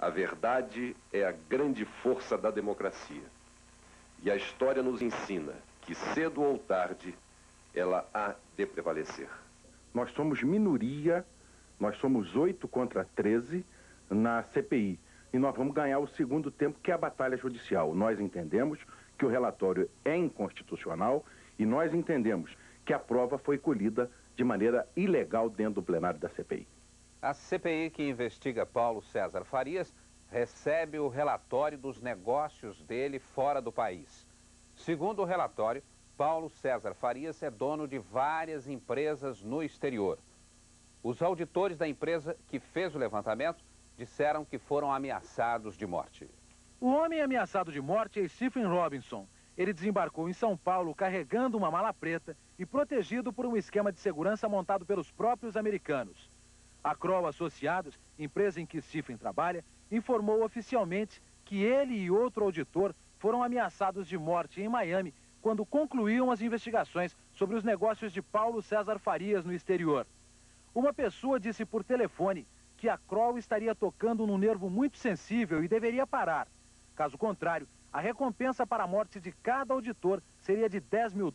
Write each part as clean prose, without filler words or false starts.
A verdade é a grande força da democracia. E a história nos ensina que, cedo ou tarde, ela há de prevalecer. Nós somos minoria, nós somos 8 contra 13 na CPI. E nós vamos ganhar o segundo tempo, que é a batalha judicial. Nós entendemos que o relatório é inconstitucional e nós entendemos que a prova foi colhida de maneira ilegal dentro do plenário da CPI. A CPI que investiga Paulo César Farias recebe o relatório dos negócios dele fora do país. Segundo o relatório, Paulo César Farias é dono de várias empresas no exterior. Os auditores da empresa que fez o levantamento disseram que foram ameaçados de morte. O homem ameaçado de morte é Stephen Robinson. Ele desembarcou em São Paulo carregando uma mala preta e protegido por um esquema de segurança montado pelos próprios americanos. A Kroll Associados, empresa em que Stephen trabalha, informou oficialmente que ele e outro auditor foram ameaçados de morte em Miami quando concluíam as investigações sobre os negócios de Paulo César Farias no exterior. Uma pessoa disse por telefone que a Kroll estaria tocando num nervo muito sensível e deveria parar. Caso contrário, a recompensa para a morte de cada auditor seria de $10 mil.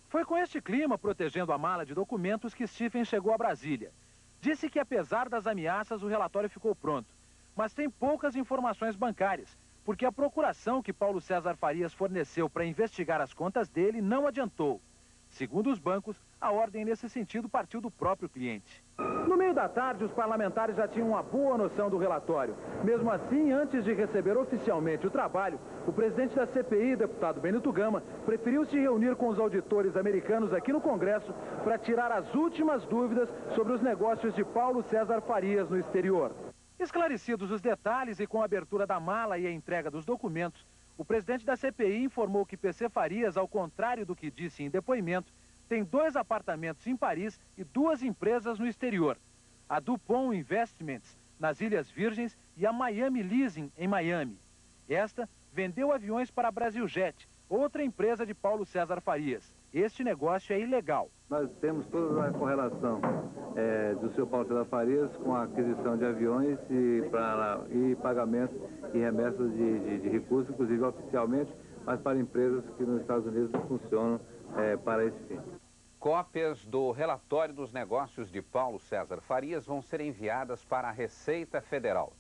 Foi com este clima, protegendo a mala de documentos, que Stephen chegou a Brasília. Disse que, apesar das ameaças, o relatório ficou pronto. Mas tem poucas informações bancárias, porque a procuração que Paulo César Farias forneceu para investigar as contas dele não adiantou. Segundo os bancos, a ordem nesse sentido partiu do próprio cliente. No meio da tarde, os parlamentares já tinham uma boa noção do relatório. Mesmo assim, antes de receber oficialmente o trabalho, o presidente da CPI, deputado Benito Gama, preferiu se reunir com os auditores americanos aqui no Congresso para tirar as últimas dúvidas sobre os negócios de Paulo César Farias no exterior. Esclarecidos os detalhes e com a abertura da mala e a entrega dos documentos, o presidente da CPI informou que PC Farias, ao contrário do que disse em depoimento, tem 2 apartamentos em Paris e 2 empresas no exterior. A Dupont Investments, nas Ilhas Virgens, e a Miami Leasing, em Miami. Esta vendeu aviões para a Brasiljet, outra empresa de Paulo César Farias. Este negócio é ilegal. Nós temos toda a correlação do seu Paulo César Farias com a aquisição de aviões e pagamento e remessas de recursos, inclusive oficialmente, mas para empresas que nos Estados Unidos não funcionam para esse fim. Cópias do relatório dos negócios de Paulo César Farias vão ser enviadas para a Receita Federal.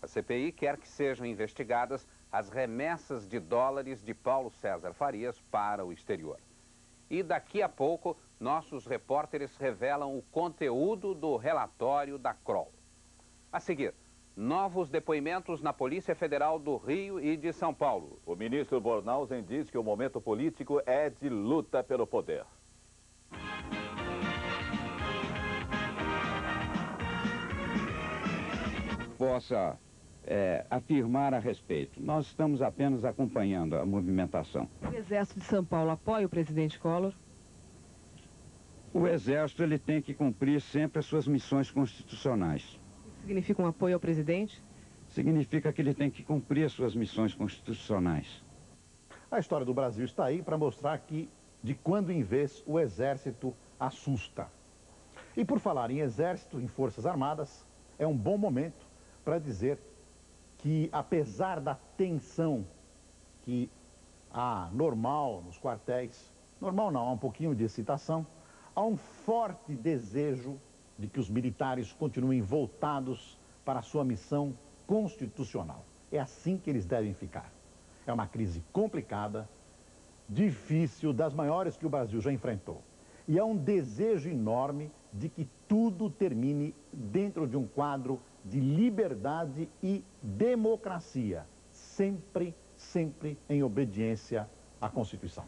A CPI quer que sejam investigadas as remessas de dólares de Paulo César Farias para o exterior. E daqui a pouco, nossos repórteres revelam o conteúdo do relatório da Kroll. A seguir, novos depoimentos na Polícia Federal do Rio e de São Paulo. O ministro Bornhausen diz que o momento político é de luta pelo poder. Possa afirmar a respeito. Nós estamos apenas acompanhando a movimentação. O Exército de São Paulo apoia o presidente Collor? O Exército ele tem que cumprir sempre as suas missões constitucionais. Isso significa um apoio ao presidente? Significa que ele tem que cumprir as suas missões constitucionais. A história do Brasil está aí para mostrar que, de quando em vez, o Exército assusta. E por falar em Exército, em Forças Armadas, é um bom momento para dizer que, apesar da tensão que há normal nos quartéis, normal não, há um pouquinho de excitação, há um forte desejo de que os militares continuem voltados para a sua missão constitucional. É assim que eles devem ficar. É uma crise complicada, difícil, das maiores que o Brasil já enfrentou. E há um desejo enorme de que tudo termine dentro de um quadro de liberdade e democracia, sempre em obediência à Constituição.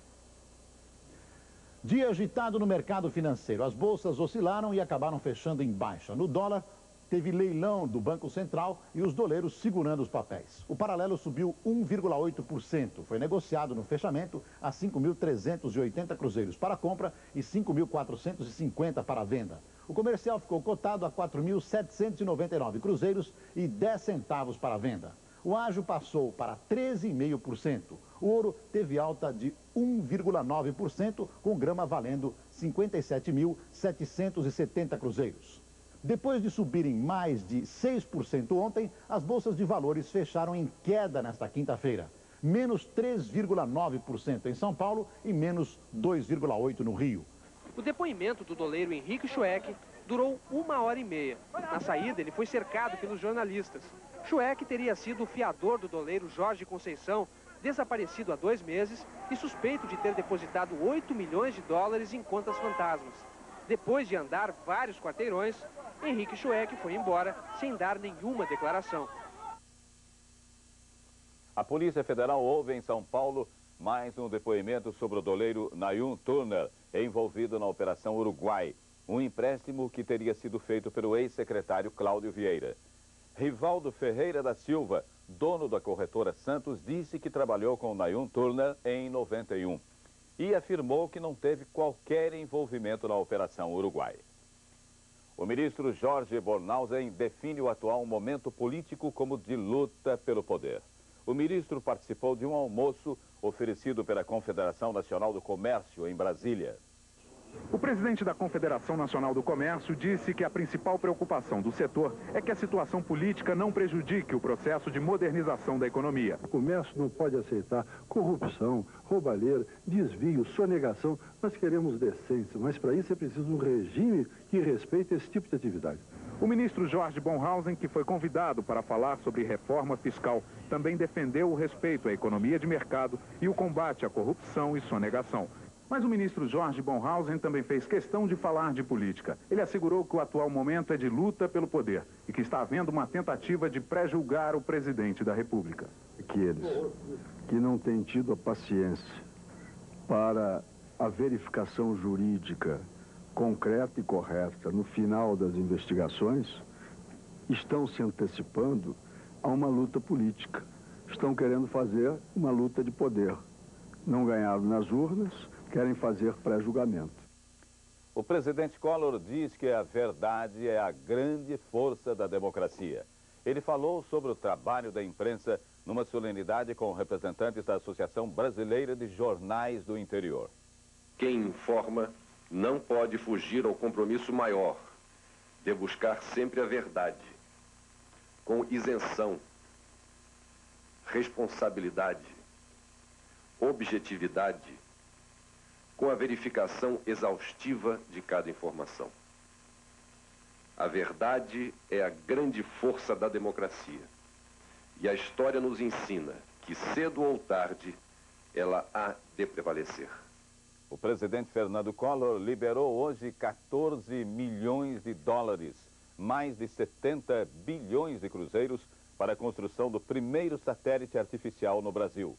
Dia agitado no mercado financeiro. As bolsas oscilaram e acabaram fechando em baixa. No dólar, teve leilão do Banco Central e os doleiros segurando os papéis. O paralelo subiu 1,8%. Foi negociado no fechamento a 5.380 cruzeiros para compra e 5.450 para venda. O comercial ficou cotado a 4.799 cruzeiros e 10 centavos para venda. O ágio passou para 13,5%. O ouro teve alta de 1,9%, com grama valendo 57.770 cruzeiros. Depois de subirem mais de 6% ontem, as bolsas de valores fecharam em queda nesta quinta-feira. Menos 3,9% em São Paulo e menos 2,8% no Rio. O depoimento do doleiro Henrique Schweck durou 1h30. Na saída, ele foi cercado pelos jornalistas. Schweck teria sido o fiador do doleiro Jorge Conceição, desaparecido há 2 meses e suspeito de ter depositado 8 milhões de dólares em contas fantasmas. Depois de andar vários quarteirões, Henrique Schweck foi embora sem dar nenhuma declaração. A Polícia Federal ouve em São Paulo mais um depoimento sobre o doleiro Nayun Turner, envolvido na Operação Uruguai, um empréstimo que teria sido feito pelo ex-secretário Cláudio Vieira. Rivaldo Ferreira da Silva, dono da corretora Santos, disse que trabalhou com Nayun Turner em 91 e afirmou que não teve qualquer envolvimento na Operação Uruguai. O ministro Jorge Bornhausen define o atual momento político como de luta pelo poder. O ministro participou de um almoço oferecido pela Confederação Nacional do Comércio em Brasília. O presidente da Confederação Nacional do Comércio disse que a principal preocupação do setor é que a situação política não prejudique o processo de modernização da economia. O comércio não pode aceitar corrupção, roubalheira, desvio, sonegação. Nós queremos decência, mas para isso é preciso um regime que respeite esse tipo de atividade. O ministro Jorge Bornhausen, que foi convidado para falar sobre reforma fiscal, também defendeu o respeito à economia de mercado e o combate à corrupção e sonegação. Mas o ministro Jorge Bornhausen também fez questão de falar de política. Ele assegurou que o atual momento é de luta pelo poder e que está havendo uma tentativa de pré-julgar o presidente da República. Aqueles que não têm tido a paciência para a verificação jurídica concreta e correta no final das investigações estão se antecipando a uma luta política. Estão querendo fazer uma luta de poder. Não ganharam nas urnas, querem fazer pré-julgamento. O presidente Collor diz que a verdade é a grande força da democracia. Ele falou sobre o trabalho da imprensa numa solenidade com representantes da Associação Brasileira de Jornais do Interior. Quem informa não pode fugir ao compromisso maior de buscar sempre a verdade, com isenção, responsabilidade, objetividade, com a verificação exaustiva de cada informação. A verdade é a grande força da democracia. E a história nos ensina que, cedo ou tarde, ela há de prevalecer. O presidente Fernando Collor liberou hoje 14 milhões de dólares, mais de 70 bilhões de cruzeiros, para a construção do primeiro satélite artificial no Brasil.